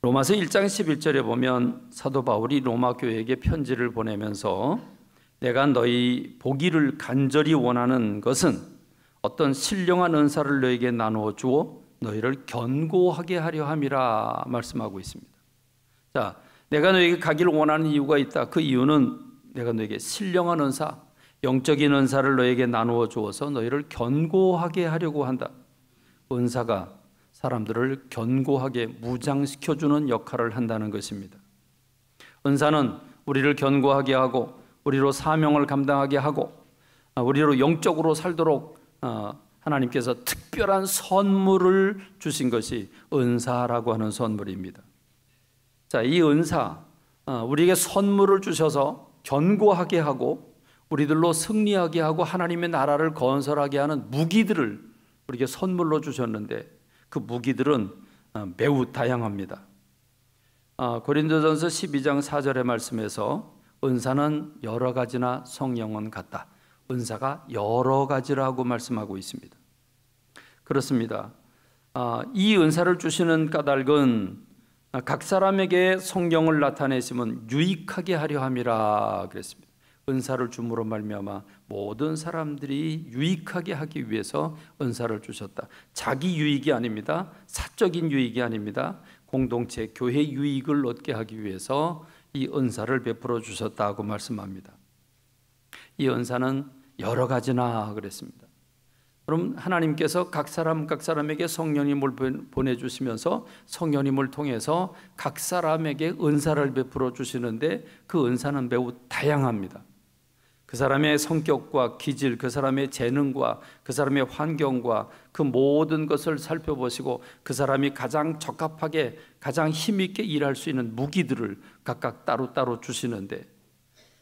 로마서 1장 11절에 보면 사도 바울이 로마 교회에게 편지를 보내면서 내가 너희 보기를 간절히 원하는 것은 어떤 신령한 은사를 너에게 나누어 주어 너희를 견고하게 하려 함이라 말씀하고 있습니다. 자, 내가 너에게 가기를 원하는 이유가 있다. 그 이유는 내가 너에게 신령한 은사, 영적인 은사를 너에게 나누어 주어서 너희를 견고하게 하려고 한다. 은사가 사람들을 견고하게 무장시켜주는 역할을 한다는 것입니다. 은사는 우리를 견고하게 하고 우리로 사명을 감당하게 하고 우리로 영적으로 살도록 하나님께서 특별한 선물을 주신 것이 은사라고 하는 선물입니다. 자, 이 은사, 우리에게 선물을 주셔서 견고하게 하고 우리들로 승리하게 하고 하나님의 나라를 건설하게 하는 무기들을 우리에게 선물로 주셨는데 그 무기들은 매우 다양합니다. 고린도전서 12장 4절의 말씀에서 은사는 여러 가지나 성령은 같다. 은사가 여러 가지라고 말씀하고 있습니다. 그렇습니다. 이 은사를 주시는 까닭은 각 사람에게 성령을 나타내시면 유익하게 하려 함이라 그랬습니다. 은사를 줌으로 말미암아 모든 사람들이 유익하게 하기 위해서 은사를 주셨다. 자기 유익이 아닙니다. 사적인 유익이 아닙니다. 공동체, 교회 유익을 얻게 하기 위해서 이 은사를 베풀어 주셨다고 말씀합니다. 이 은사는 여러 가지나 그랬습니다. 그럼 하나님께서 각 사람에게 성령님을 보내주시면서 성령님을 통해서 각 사람에게 은사를 베풀어 주시는데 그 은사는 매우 다양합니다. 그 사람의 성격과 기질, 그 사람의 재능과 그 사람의 환경과 그 모든 것을 살펴보시고 그 사람이 가장 적합하게 가장 힘있게 일할 수 있는 무기들을 각각 따로따로 주시는데,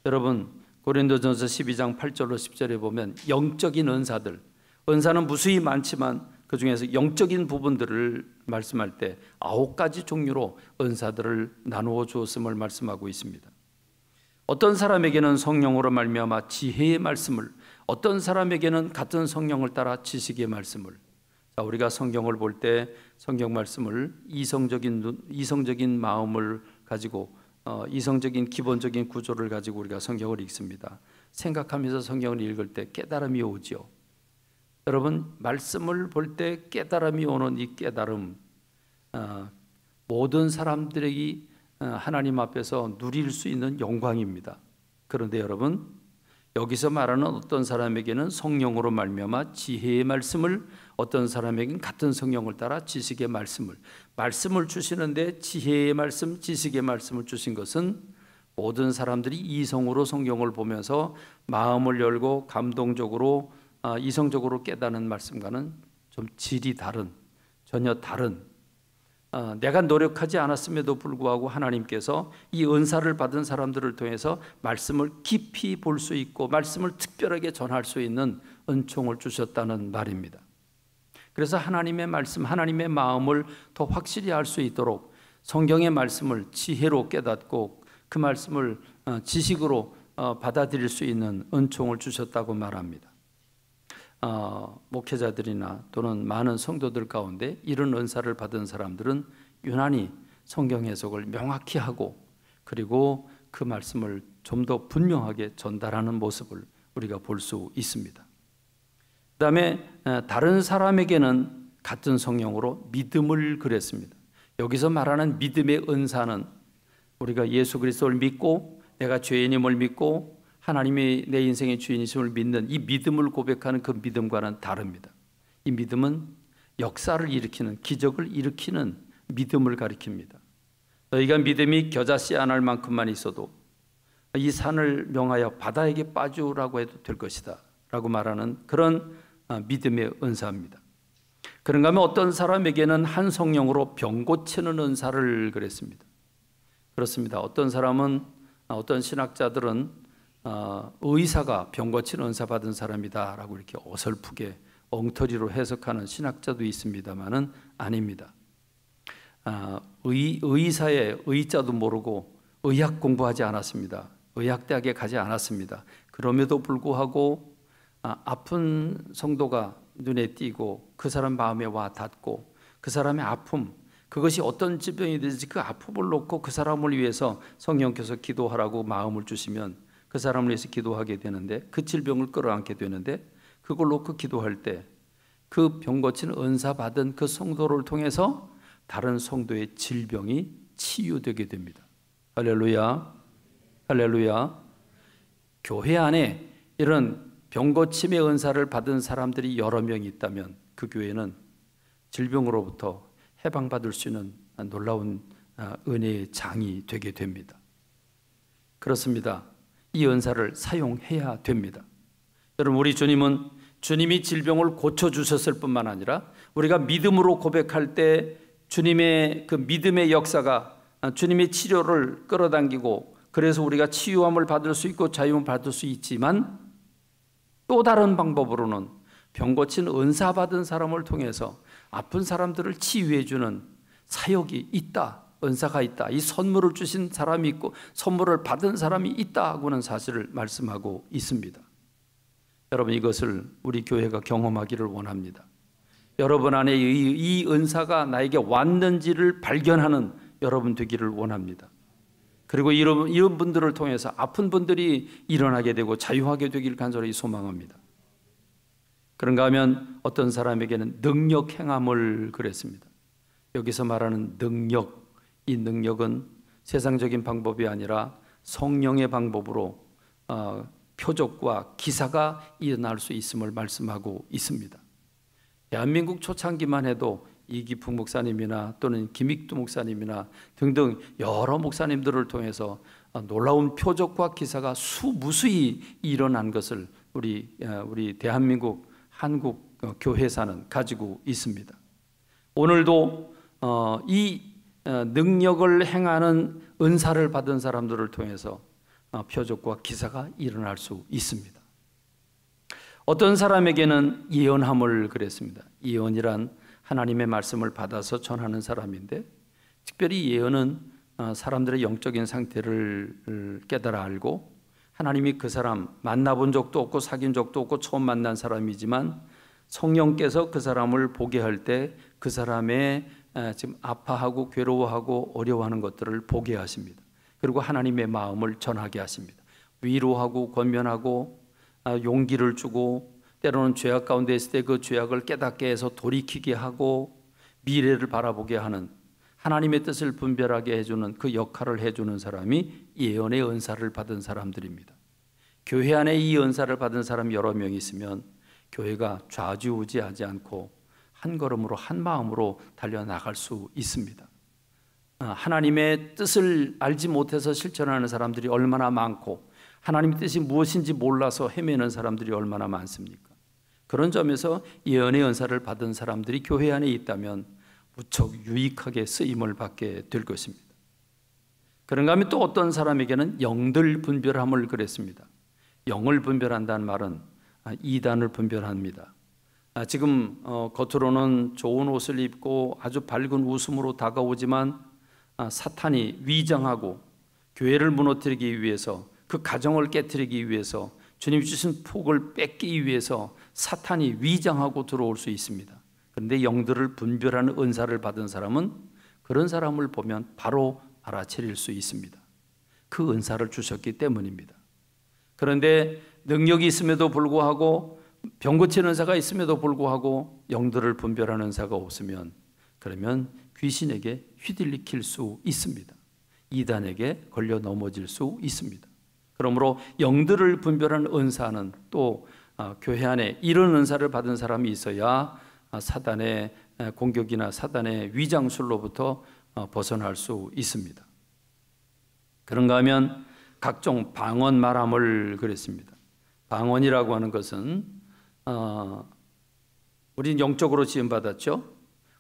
여러분 고린도전서 12장 8절로 10절에 보면 영적인 은사들, 은사는 무수히 많지만 그 중에서 영적인 부분들을 말씀할 때 9가지 종류로 은사들을 나누어 주었음을 말씀하고 있습니다. 어떤 사람에게는 성령으로 말미암아 지혜의 말씀을, 어떤 사람에게는 같은 성령을 따라 지식의 말씀을. 자, 우리가 성경을 볼 때 성경 말씀을 이성적인 마음을 가지고 이성적인 기본적인 구조를 가지고 우리가 성경을 읽습니다. 생각하면서 성경을 읽을 때 깨달음이 오지요. 여러분, 말씀을 볼 때 깨달음이 오는 이 깨달음, 모든 사람들에게 하나님 앞에서 누릴 수 있는 영광입니다. 그런데 여러분, 여기서 말하는 어떤 사람에게는 성령으로 말미암아 지혜의 말씀을, 어떤 사람에게는 같은 성령을 따라 지식의 말씀을 주시는데, 지혜의 말씀, 지식의 말씀을 주신 것은 모든 사람들이 이성으로 성경을 보면서 마음을 열고 감동적으로 이성적으로 깨닫는 말씀과는 좀 질이 다른, 전혀 다른, 내가 노력하지 않았음에도 불구하고 하나님께서 이 은사를 받은 사람들을 통해서 말씀을 깊이 볼 수 있고 말씀을 특별하게 전할 수 있는 은총을 주셨다는 말입니다. 그래서 하나님의 말씀, 하나님의 마음을 더 확실히 알 수 있도록 성경의 말씀을 지혜로 깨닫고 그 말씀을 지식으로 받아들일 수 있는 은총을 주셨다고 말합니다. 목회자들이나 또는 많은 성도들 가운데 이런 은사를 받은 사람들은 유난히 성경 해석을 명확히 하고 그리고 그 말씀을 좀 더 분명하게 전달하는 모습을 우리가 볼 수 있습니다. 그 다음에 다른 사람에게는 같은 성령으로 믿음을 그랬습니다. 여기서 말하는 믿음의 은사는 우리가 예수 그리스도를 믿고 내가 죄인임을 믿고 하나님이 내 인생의 주인이심을 믿는 이 믿음을 고백하는 그 믿음과는 다릅니다. 이 믿음은 역사를 일으키는, 기적을 일으키는 믿음을 가리킵니다. 너희가 믿음이 겨자씨 안 할 만큼만 있어도 이 산을 명하여 바다에게 빠지라고 해도 될 것이다 라고 말하는 그런 믿음의 은사입니다. 그런가 하면 어떤 사람에게는 한 성령으로 병 고치는 은사를 그랬습니다. 그렇습니다. 어떤 사람은, 어떤 신학자들은 의사가 병 고치는 은사 받은 사람이다 라고 이렇게 어설프게 엉터리로 해석하는 신학자도 있습니다만은 아닙니다. 의사의 의자도 모르고 의학 공부하지 않았습니다. 의학대학에 가지 않았습니다. 그럼에도 불구하고 아픈 성도가 눈에 띄고 그 사람 마음에 와 닿고 그 사람의 아픔, 그것이 어떤 질병이든지 그 아픔을 놓고 그 사람을 위해서 성령께서 기도하라고 마음을 주시면 그 사람을 위해서 기도하게 되는데, 그 질병을 끌어안게 되는데, 그걸 놓고 기도할 때 그 병 고치는 은사 받은 그 성도를 통해서 다른 성도의 질병이 치유되게 됩니다. 할렐루야, 할렐루야. 교회 안에 이런 병 고침의 은사를 받은 사람들이 여러 명이 있다면 그 교회는 질병으로부터 해방받을 수 있는 놀라운 은혜의 장이 되게 됩니다. 그렇습니다. 이 은사를 사용해야 됩니다. 여러분, 우리 주님은 주님이 질병을 고쳐주셨을 뿐만 아니라 우리가 믿음으로 고백할 때 주님의 그 믿음의 역사가 주님의 치료를 끌어당기고, 그래서 우리가 치유함을 받을 수 있고 자유함을 받을 수 있지만, 또 다른 방법으로는 병 고친 은사 받은 사람을 통해서 아픈 사람들을 치유해 주는 사역이 있다, 은사가 있다, 이 선물을 주신 사람이 있고 선물을 받은 사람이 있다고는 사실을 말씀하고 있습니다. 여러분, 이것을 우리 교회가 경험하기를 원합니다. 여러분 안에 이 은사가 나에게 왔는지를 발견하는 여러분 되기를 원합니다. 그리고 이런 분들을 통해서 아픈 분들이 일어나게 되고 자유하게 되기를 간절히 소망합니다. 그런가 하면 어떤 사람에게는 능력 행함을 그랬습니다. 여기서 말하는 능력, 이 능력은 세상적인 방법이 아니라 성령의 방법으로 표적과 기사가 일어날 수 있음을 말씀하고 있습니다. 대한민국 초창기만 해도 이기풍 목사님이나 또는 김익두 목사님이나 등등 여러 목사님들을 통해서 놀라운 표적과 기사가 수무수히 일어난 것을 우리 대한민국 한국 교회사는 가지고 있습니다. 오늘도 이 능력을 행하는 은사를 받은 사람들을 통해서 표적과 기사가 일어날 수 있습니다. 어떤 사람에게는 예언함을 그랬습니다. 예언이란 하나님의 말씀을 받아서 전하는 사람인데, 특별히 예언은 사람들의 영적인 상태를 깨달아 알고, 하나님이 그 사람 만나본 적도 없고 사귄 적도 없고 처음 만난 사람이지만 성령께서 그 사람을 보게 할 때 그 사람의 지금 아파하고 괴로워하고 어려워하는 것들을 보게 하십니다. 그리고 하나님의 마음을 전하게 하십니다. 위로하고 권면하고 용기를 주고, 때로는 죄악 가운데 있을 때 그 죄악을 깨닫게 해서 돌이키게 하고 미래를 바라보게 하는, 하나님의 뜻을 분별하게 해주는 그 역할을 해주는 사람이 예언의 은사를 받은 사람들입니다. 교회 안에 이 은사를 받은 사람이 여러 명 있으면 교회가 좌지우지하지 않고 한 걸음으로 한 마음으로 달려나갈 수 있습니다. 하나님의 뜻을 알지 못해서 실천하는 사람들이 얼마나 많고, 하나님의 뜻이 무엇인지 몰라서 헤매는 사람들이 얼마나 많습니까? 그런 점에서 예언의 은사를 받은 사람들이 교회 안에 있다면 무척 유익하게 쓰임을 받게 될 것입니다. 그런가 하면 또 어떤 사람에게는 영들 분별함을 그랬습니다. 영을 분별한다는 말은 이단을 분별합니다. 지금 겉으로는 좋은 옷을 입고 아주 밝은 웃음으로 다가오지만 사탄이 위장하고 교회를 무너뜨리기 위해서, 그 가정을 깨뜨리기 위해서, 주님 주신 복을 뺏기 위해서 사탄이 위장하고 들어올 수 있습니다. 그런데 영들을 분별하는 은사를 받은 사람은 그런 사람을 보면 바로 알아차릴 수 있습니다. 그 은사를 주셨기 때문입니다. 그런데 능력이 있음에도 불구하고, 병 고치는 은사가 있음에도 불구하고 영들을 분별하는 은사가 없으면, 그러면 귀신에게 휘둘리킬 수 있습니다. 이단에게 걸려 넘어질 수 있습니다. 그러므로 영들을 분별하는 은사는 또 교회 안에 이런 은사를 받은 사람이 있어야 사단의 공격이나 사단의 위장술로부터 벗어날 수 있습니다. 그런가 하면 각종 방언 말함을 그랬습니다. 방언이라고 하는 것은 우리는 영적으로 지음받았죠.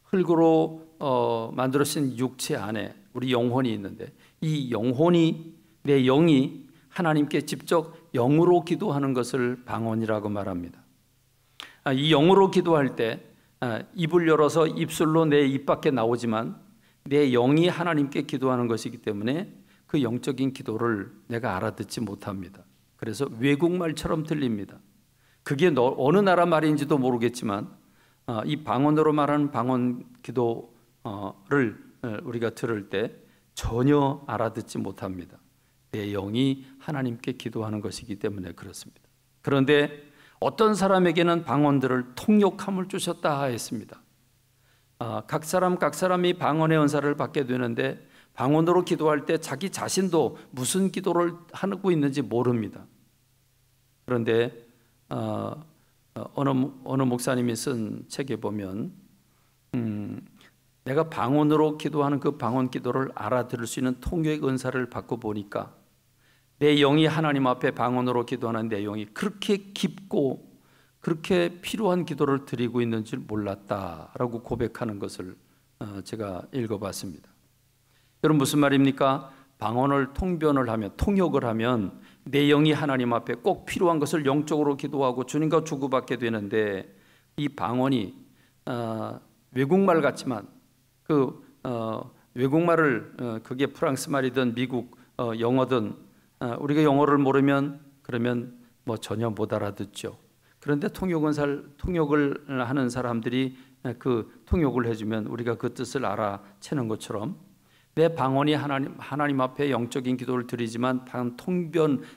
흙으로 만들어진 육체 안에 우리 영혼이 있는데, 이 영혼이, 내 영이 하나님께 직접 영으로 기도하는 것을 방언이라고 말합니다. 이 영으로 기도할 때 입을 열어서 입술로 내 입 밖에 나오지만 내 영이 하나님께 기도하는 것이기 때문에 그 영적인 기도를 내가 알아듣지 못합니다. 그래서 외국말처럼 들립니다. 그게 어느 나라 말인지도 모르겠지만 이 방언으로 말하는 방언 기도 우리가 들을 때 전혀 알아듣지 못합니다. 내 영이 하나님께 기도하는 것이기 때문에 그렇습니다. 그런데 어떤 사람에게는 방언들을 통역함을 주셨다 했습니다. 각 사람이 방언의 은사를 받게 되는데 방언으로 기도할 때 자기 자신도 무슨 기도를 하고 있는지 모릅니다. 그런데 어느 목사님이 쓴 책에 보면 내가 방언으로 기도하는 그 방언 기도를 알아들을 수 있는 통역 은사를 받고 보니까 내 영이 하나님 앞에 방언으로 기도하는 내용이 그렇게 깊고 그렇게 필요한 기도를 드리고 있는 줄 몰랐다라고 고백하는 것을 제가 읽어봤습니다. 여러분 무슨 말입니까? 방언을 통변을 하면 통역을 하면 내 영이 하나님 앞에 꼭 필요한 것을 영적으로 기도하고 주님과 주고받게 되는데 이 방언이 외국말 같지만 그 외국말을 그게 프랑스 말이든 미국 영어든 우리가 영어를 모르면 그러면 뭐 전혀 못 알아듣죠. 그런데 통역을 하는 사람들이 그 통역을 해주면 우리가 그 뜻을 알아채는 것처럼 내 방언이 하나님 앞에 영적인 기도를 드리지만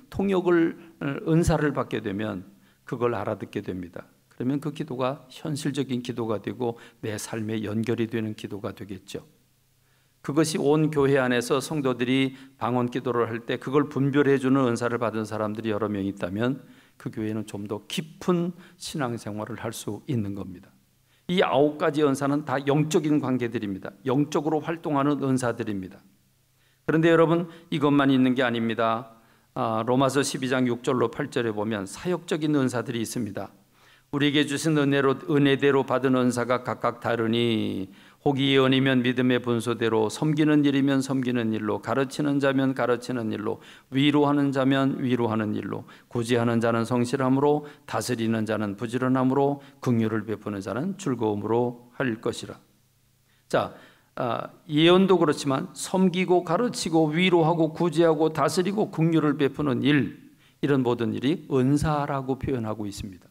통역을 은사를 받게 되면 그걸 알아듣게 됩니다. 그러면 그 기도가 현실적인 기도가 되고 내 삶에 연결이 되는 기도가 되겠죠. 그것이 온 교회 안에서 성도들이 방언 기도를 할 때 그걸 분별해 주는 은사를 받은 사람들이 여러 명 있다면 그 교회는 좀 더 깊은 신앙생활을 할 수 있는 겁니다. 이 9가지 은사는 다 영적인 관계들입니다. 영적으로 활동하는 은사들입니다. 그런데 여러분 이것만 있는 게 아닙니다. 로마서 12장 6절로 8절에 보면 사역적인 은사들이 있습니다. 우리에게 주신 은혜대로 받은 은사가 각각 다르니 혹이 예언이면 믿음의 분수대로, 섬기는 일이면 섬기는 일로, 가르치는 자면 가르치는 일로, 위로하는 자면 위로하는 일로, 구제하는 자는 성실함으로, 다스리는 자는 부지런함으로, 긍휼을 베푸는 자는 즐거움으로 할 것이라. 자, 예언도 그렇지만 섬기고 가르치고 위로하고 구제하고 다스리고 긍휼을 베푸는 일, 이런 모든 일이 은사라고 표현하고 있습니다.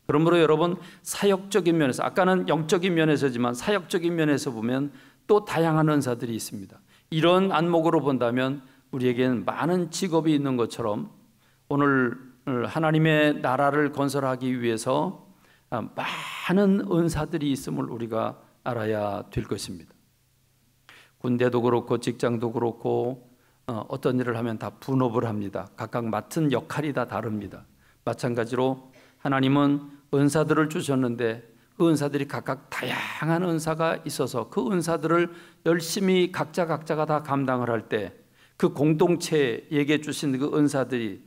그러므로 여러분 사역적인 면에서 아까는 영적인 면에서지만 사역적인 면에서 보면 또 다양한 은사들이 있습니다. 이런 안목으로 본다면 우리에게는 많은 직업이 있는 것처럼 오늘 하나님의 나라를 건설하기 위해서 많은 은사들이 있음을 우리가 알아야 될 것입니다. 군대도 그렇고 직장도 그렇고 어떤 일을 하면 다 분업을 합니다. 각각 맡은 역할이 다 다릅니다. 마찬가지로 하나님은 은사들을 주셨는데 그 은사들이 각각 다양한 은사가 있어서 그 은사들을 열심히 각자가 다 감당을 할 때 그 공동체에게 주신 그 은사들이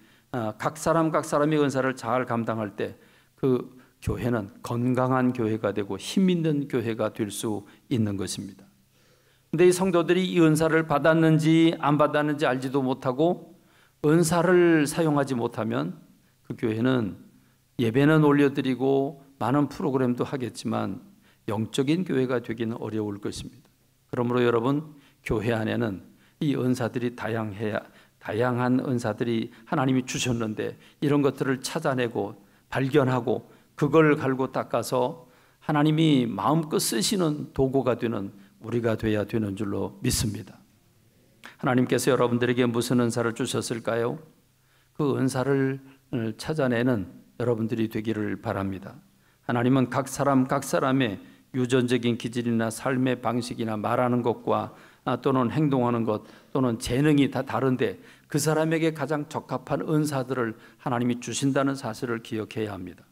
각 사람의 은사를 잘 감당할 때 그 교회는 건강한 교회가 되고 힘 있는 교회가 될 수 있는 것입니다. 그런데 이 성도들이 이 은사를 받았는지 안 받았는지 알지도 못하고 은사를 사용하지 못하면 그 교회는 예배는 올려드리고 많은 프로그램도 하겠지만 영적인 교회가 되기는 어려울 것입니다. 그러므로 여러분 교회 안에는 이 은사들이 다양한 은사들이 하나님이 주셨는데 이런 것들을 찾아내고 발견하고 그걸 갈고 닦아서 하나님이 마음껏 쓰시는 도구가 되는 우리가 돼야 되는 줄로 믿습니다. 하나님께서 여러분들에게 무슨 은사를 주셨을까요? 그 은사를 찾아내는 여러분들이 되기를 바랍니다. 하나님은 각 사람의 유전적인 기질이나 삶의 방식이나 말하는 것과 또는 행동하는 것 또는 재능이 다 다른데 그 사람에게 가장 적합한 은사들을 하나님이 주신다는 사실을 기억해야 합니다.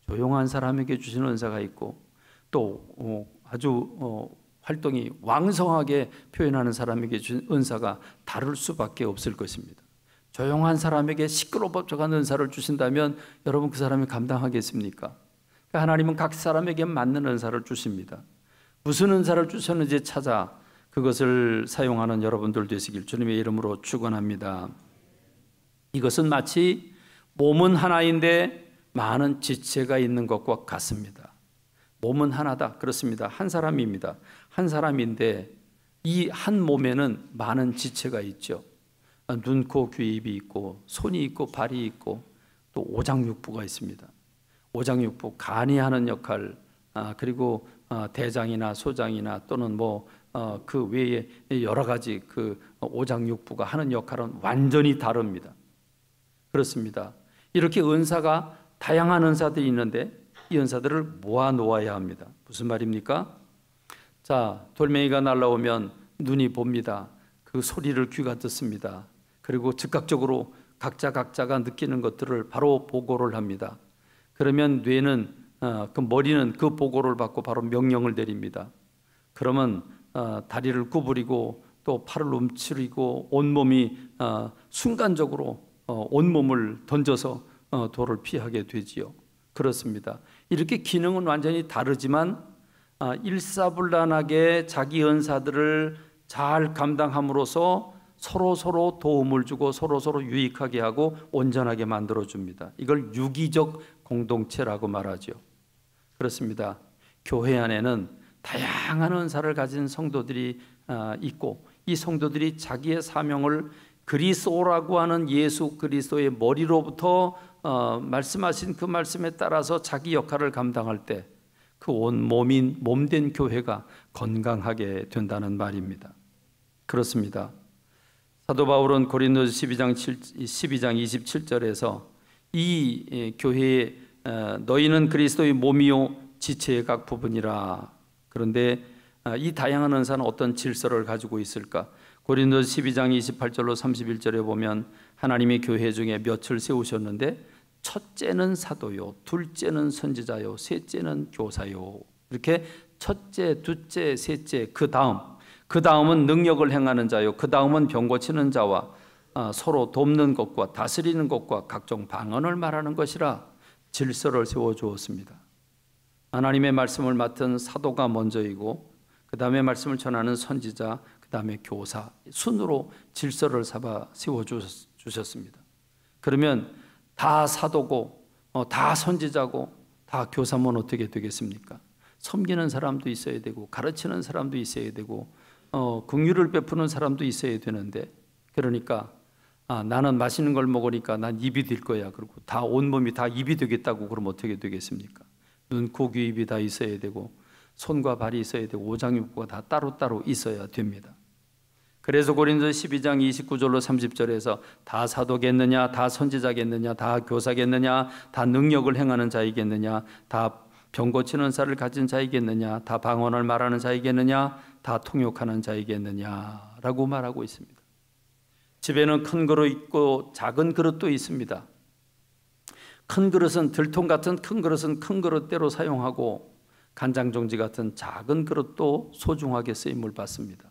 조용한 사람에게 주시는 은사가 있고 또 아주 활동이 왕성하게 표현하는 사람에게 주신 은사가 다를 수밖에 없을 것입니다. 조용한 사람에게 시끄러워져가는 은사를 주신다면 여러분 그 사람이 감당하겠습니까? 하나님은 각 사람에게 맞는 은사를 주십니다. 무슨 은사를 주셨는지 찾아 그것을 사용하는 여러분들 되시길 주님의 이름으로 축원합니다. 이것은 마치 몸은 하나인데 많은 지체가 있는 것과 같습니다. 몸은 하나다. 그렇습니다. 한 사람입니다. 한 사람인데 이 한 몸에는 많은 지체가 있죠. 눈, 코, 귀, 입이 있고 손이 있고 발이 있고 또 오장육부가 있습니다. 오장육부, 간이 하는 역할, 그리고 대장이나 소장이나 또는 그 외에 여러 가지 그 오장육부가 하는 역할은 완전히 다릅니다. 그렇습니다. 이렇게 은사가 다양한 은사들이 있는데 이 은사들을 모아 놓아야 합니다. 무슨 말입니까? 자, 돌멩이가 날아오면 눈이 봅니다. 그 소리를 귀가 듣습니다. 그리고 즉각적으로 각자가 느끼는 것들을 바로 보고를 합니다. 그러면 뇌는 그 머리는 그 보고를 받고 바로 명령을 내립니다. 그러면 다리를 구부리고 또 팔을 움츠리고 온몸이 순간적으로 온몸을 던져서 돌을 피하게 되지요. 그렇습니다. 이렇게 기능은 완전히 다르지만 일사불란하게 자기 은사들을 잘 감당함으로써 서로 도움을 주고 서로 유익하게 하고 온전하게 만들어줍니다. 이걸 유기적 공동체라고 말하죠. 그렇습니다. 교회 안에는 다양한 은사를 가진 성도들이 있고 이 성도들이 자기의 사명을 그리스도라고 하는 예수 그리스도의 머리로부터 말씀하신 그 말씀에 따라서 자기 역할을 감당할 때 그 온 몸된 교회가 건강하게 된다는 말입니다. 그렇습니다. 사도 바울은 고린도서 12장 27절에서 이 교회에 너희는 그리스도의 몸이요 지체의 각 부분이라. 그런데 이 다양한 은사는 어떤 질서를 가지고 있을까? 고린도서 12장 28절로 31절에 보면 하나님의 교회 중에 몇을 세우셨는데 첫째는 사도요, 둘째는 선지자요, 셋째는 교사요. 이렇게 첫째, 둘째, 셋째, 그 다음은 능력을 행하는 자요, 그 다음은 병 고치는 자와 서로 돕는 것과 다스리는 것과 각종 방언을 말하는 것이라 질서를 세워주었습니다. 하나님의 말씀을 맡은 사도가 먼저이고 그 다음에 말씀을 전하는 선지자, 그 다음에 교사 순으로 질서를 세워주셨습니다. 그러면 다 사도고 다 선지자고 다 교사면 어떻게 되겠습니까? 섬기는 사람도 있어야 되고 가르치는 사람도 있어야 되고 긍휼을 베푸는 사람도 있어야 되는데, 그러니까 나는 맛있는 걸 먹으니까 난 입이 될 거야, 그리고 다 온몸이 다 입이 되겠다고 그러면 어떻게 되겠습니까? 눈, 코, 귀, 입이 다 있어야 되고 손과 발이 있어야 되고 오장육부가 다 따로따로 있어야 됩니다. 그래서 고린도서 12장 29절로 30절에서 다 사도겠느냐, 다 선지자겠느냐, 다 교사겠느냐, 다 능력을 행하는 자이겠느냐, 다 병 고치는 살을 가진 자이겠느냐, 다 방언을 말하는 자이겠느냐, 다 통역하는 자이겠느냐라고 말하고 있습니다. 집에는 큰 그릇 있고 작은 그릇도 있습니다. 큰 그릇은 들통 같은 큰 그릇은 큰 그릇대로 사용하고 간장종지 같은 작은 그릇도 소중하게 쓰임을 받습니다.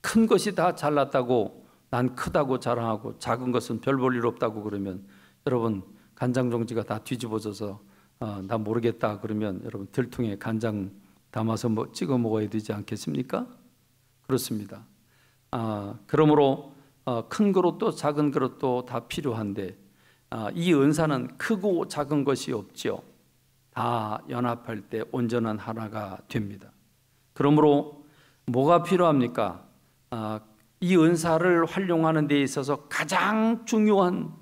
큰 것이 다 잘났다고 난 크다고 자랑하고 작은 것은 별 볼 일 없다고 그러면 여러분 간장종지가 다 뒤집어져서 나 모르겠다 그러면 여러분 들통에 간장 담아서 찍어 먹어야 되지 않겠습니까? 그렇습니다. 그러므로 큰 그릇도 작은 그릇도 다 필요한데 이 은사는 크고 작은 것이 없죠. 다 연합할 때 온전한 하나가 됩니다. 그러므로 뭐가 필요합니까? 이 은사를 활용하는 데 있어서 가장 중요한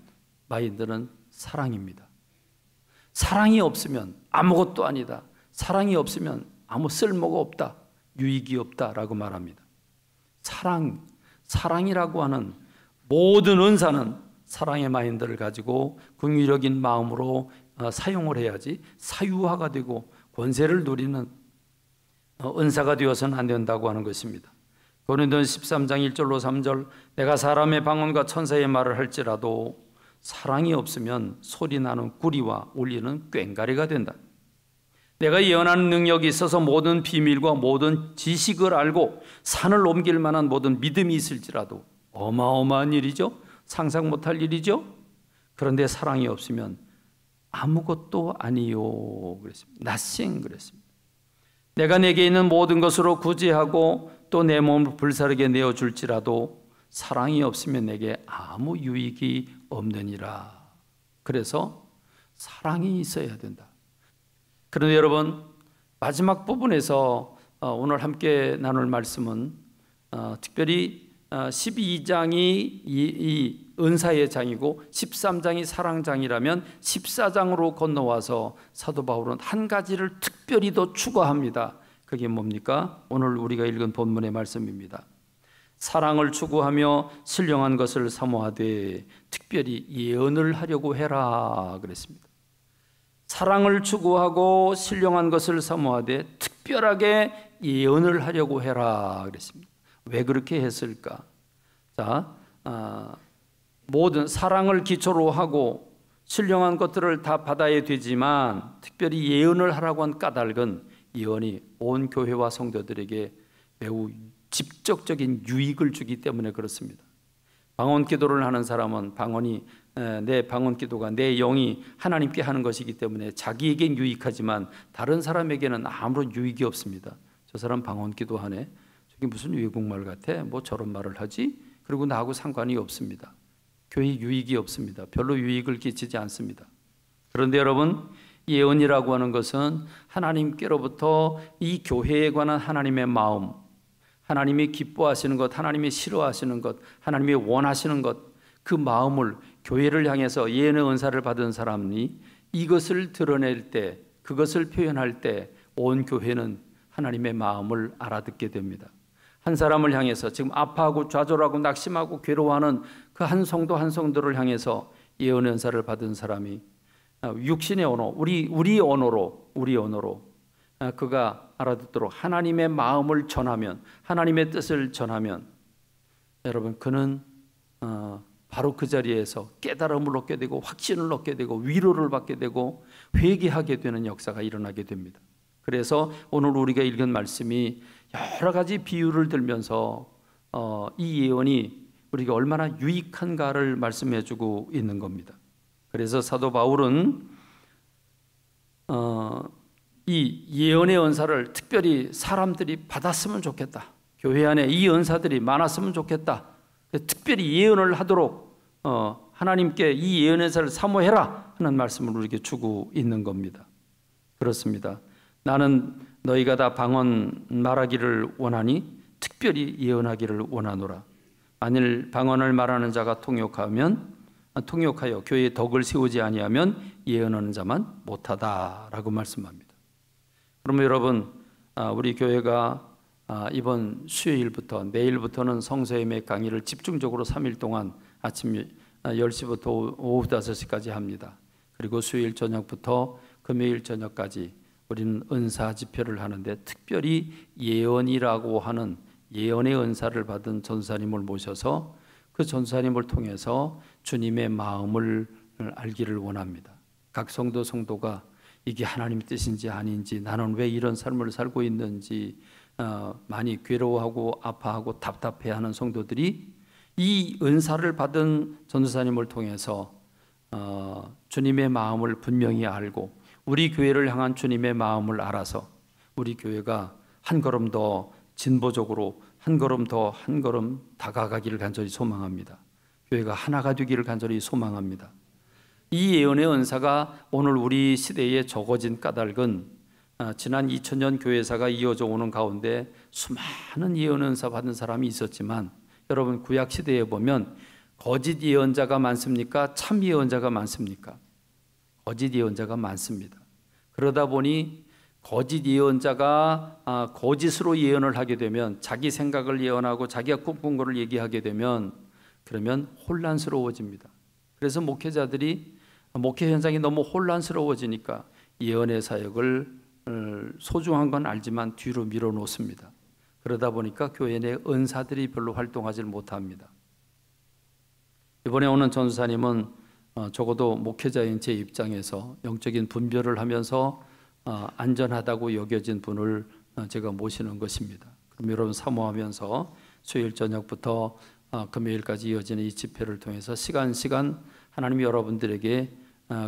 마인드는 사랑입니다. 사랑이 없으면 아무것도 아니다. 사랑이 없으면 아무 쓸모가 없다. 유익이 없다라고 말합니다. 사랑이라고 하는 모든 은사는 사랑의 마인드를 가지고 긍휼적인 마음으로 사용을 해야지 사유화가 되고 권세를 누리는 은사가 되어서는 안 된다고 하는 것입니다. 고린도서 13장 1절로 3절 내가 사람의 방언과 천사의 말을 할지라도 사랑이 없으면 소리나는 구리와 울리는 꽹과리가 된다. 내가 예언하는 능력이 있어서 모든 비밀과 모든 지식을 알고 산을 옮길 만한 모든 믿음이 있을지라도 어마어마한 일이죠. 상상 못할 일이죠. 그런데 사랑이 없으면 아무것도 아니요 그랬습니다. nothing 그랬습니다. 내가 내게 있는 모든 것으로 구제하고 또 내 몸을 불사르게 내어줄지라도 사랑이 없으면 내게 아무 유익이 없느니라. 그래서 사랑이 있어야 된다. 그런데 여러분 마지막 부분에서 오늘 함께 나눌 말씀은 특별히 12장이 이 은사의 장이고 13장이 사랑장이라면 14장으로 건너와서 사도 바울은 한 가지를 특별히 더 추구합니다. 그게 뭡니까? 오늘 우리가 읽은 본문의 말씀입니다. 사랑을 추구하며 신령한 것을 사모하되 특별히 예언을 하려고 해라 그랬습니다. 사랑을 추구하고 신령한 것을 사모하되 특별하게 예언을 하려고 해라 그랬습니다. 왜 그렇게 했을까? 자, 모든 사랑을 기초로 하고 신령한 것들을 다 받아야 되지만 특별히 예언을 하라고 한 까닭은 예언이 온 교회와 성도들에게 매우 직접적인 유익을 주기 때문에 그렇습니다. 방언 기도를 하는 사람은 내 방언 기도가 내 영이 하나님께 하는 것이기 때문에 자기에겐 유익하지만 다른 사람에게는 아무런 유익이 없습니다. 저 사람 방언 기도하네. 저게 무슨 외국말 같아? 뭐 저런 말을 하지? 그리고 나하고 상관이 없습니다. 교회 유익이 없습니다. 별로 유익을 끼치지 않습니다. 그런데 여러분, 예언이라고 하는 것은 하나님께로부터 이 교회에 관한 하나님의 마음, 하나님이 기뻐하시는 것, 하나님이 싫어하시는 것, 하나님이 원하시는 것, 그 마음을 교회를 향해서 예언의 은사를 받은 사람이 이것을 드러낼 때, 그것을 표현할 때 온 교회는 하나님의 마음을 알아듣게 됩니다. 한 사람을 향해서 지금 아파하고 좌절하고 낙심하고 괴로워하는 그 한 성도 한 성도를 향해서 예언의 은사를 받은 사람이 육신의 언어, 우리 언어로 그가 알아듣도록 하나님의 마음을 전하면, 하나님의 뜻을 전하면, 여러분, 그는 바로 그 자리에서 깨달음을 얻게 되고 확신을 얻게 되고 위로를 받게 되고 회개하게 되는 역사가 일어나게 됩니다. 그래서 오늘 우리가 읽은 말씀이 여러 가지 비유를 들면서 이 예언이 우리가 얼마나 유익한가를 말씀해주고 있는 겁니다. 그래서 사도 바울은 이 예언의 은사를 특별히 사람들이 받았으면 좋겠다. 교회 안에 이 은사들이 많았으면 좋겠다. 특별히 예언을 하도록 하나님께 이 예언의 은사를 사모해라 하는 말씀을 우리에게 주고 있는 겁니다. 그렇습니다. 나는 너희가 다 방언 말하기를 원하니 특별히 예언하기를 원하노라. 만일 방언을 말하는 자가 통역하여 교회의 덕을 세우지 아니하면 예언하는 자만 못하다라고 말씀합니다. 그러면 여러분, 우리 교회가 이번 수요일부터 내일부터는 성서예매 강의를 집중적으로 3일 동안 아침 10시부터 오후 5시까지 합니다. 그리고 수요일 저녁부터 금요일 저녁까지 우리는 은사 집회를 하는데 특별히 예언이라고 하는 예언의 은사를 받은 전사님을 모셔서 그 전사님을 통해서 주님의 마음을 알기를 원합니다. 각 성도가 이게 하나님 뜻인지 아닌지, 나는 왜 이런 삶을 살고 있는지 많이 괴로워하고 아파하고 답답해하는 성도들이 이 은사를 받은 전도사님을 통해서 주님의 마음을 분명히 알고 우리 교회를 향한 주님의 마음을 알아서 우리 교회가 한 걸음 더 진보적으로 한 걸음 다가가기를 간절히 소망합니다. 교회가 하나가 되기를 간절히 소망합니다. 이 예언의 은사가 오늘 우리 시대에 적어진 까닭은 지난 2000년 교회사가 이어져 오는 가운데 수많은 예언 은사 받은 사람이 있었지만 여러분, 구약 시대에 보면 거짓 예언자가 많습니까? 참 예언자가 많습니까? 거짓 예언자가 많습니다. 그러다 보니 거짓 예언자가 거짓으로 예언을 하게 되면, 자기 생각을 예언하고 자기가 꿈꾼 것을 얘기하게 되면 그러면 혼란스러워집니다. 그래서 목회자들이 목회 현장이 너무 혼란스러워지니까 예언의 사역을 소중한 건 알지만 뒤로 밀어놓습니다. 그러다 보니까 교회 내 은사들이 별로 활동하지 못합니다. 이번에 오는 전사님은 적어도 목회자인 제 입장에서 영적인 분별을 하면서 안전하다고 여겨진 분을 제가 모시는 것입니다. 그럼 여러분 사모하면서 수요일 저녁부터 금요일까지 이어지는 이 집회를 통해서 시간 하나님이 여러분들에게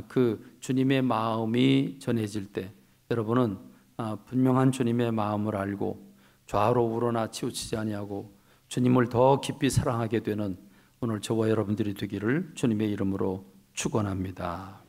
그 주님의 마음이 전해질 때 여러분은 분명한 주님의 마음을 알고 좌우로 우러나 치우치지 아니하고 주님을 더 깊이 사랑하게 되는 오늘 저와 여러분들이 되기를 주님의 이름으로 축원합니다.